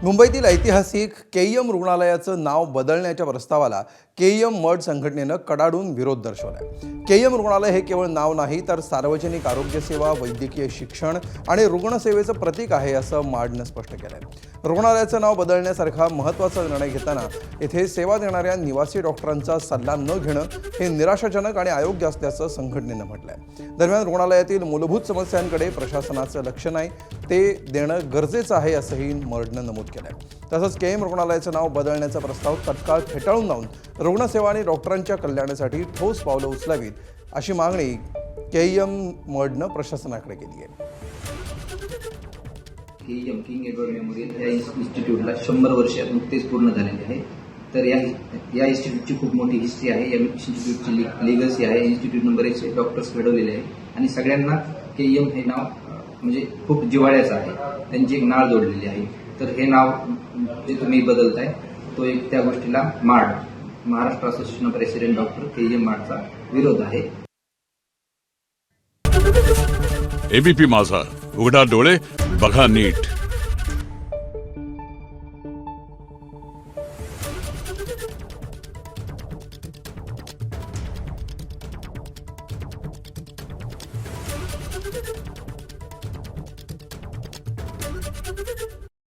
मुंबईतील ऐतिहासिक केईएम रुग्णालयाचं नाव बदलण्याच्या प्रस्तावाला केईएम मड संघटनेनं कडाडून विरोध दर्शवलाय। केईएम रुग्णालय हे केवळ नाव नाही तर सार्वजनिक आरोग्य सेवा, वैद्यकीय शिक्षण आणि रुग्णसेवेचं प्रतीक आहे असं माडनं स्पष्ट केलंय। रुग्णालयाचं नाव बदलण्यासारखा महत्त्वाचा निर्णय घेताना येथे सेवा देणाऱ्या निवासी डॉक्टरांचा सल्ला न घेणं हे निराशाजनक आणि अयोग्य असल्याचं संघटनेनं म्हटलंय। दरम्यान रुग्णालयातील मूलभूत समस्यांकडे प्रशासनाचं लक्ष नाही, ते देणं गरजेचं आहे असंही मडनं नमूद केलंय। तसंच केईएम रुग्णालयाचं नाव बदलण्याचा प्रस्ताव तत्काळ फेटाळून लावून रुग्णसेवा आणि डॉक्टरांच्या कल्याणासाठी ठोस पावलं उचलावीत अशी मागणी केईएम मडनं प्रशासनाकडे केली आहे। केईएम किंग एडवर्ड मेमोरियल या इन्स्टिट्यूटला 100 वर्ष नुकतेच पूर्ण झालेले आहे। तर या इन्स्टिट्यूटची खूप मोठी हिस्ट्री आहे। या इन्स्टिट्यूटची लिगसी आहे। इन्स्टिट्यूटनं बरेचसे डॉक्टर्स घडवलेले आहे आणि सगळ्यांना केईएम हे नाव म्हणजे खूप जिव्हाळ्याचं आहे, त्यांची एक नाळ जोडलेली आहे। तर हे नाव जे तुम्ही बदलताय तो एक त्या गोष्टीला MARD Maharashtra association of resident doctor KEM माडचा विरोध आहे। एबीपी माझा, उघडा डोळे बघा नीट।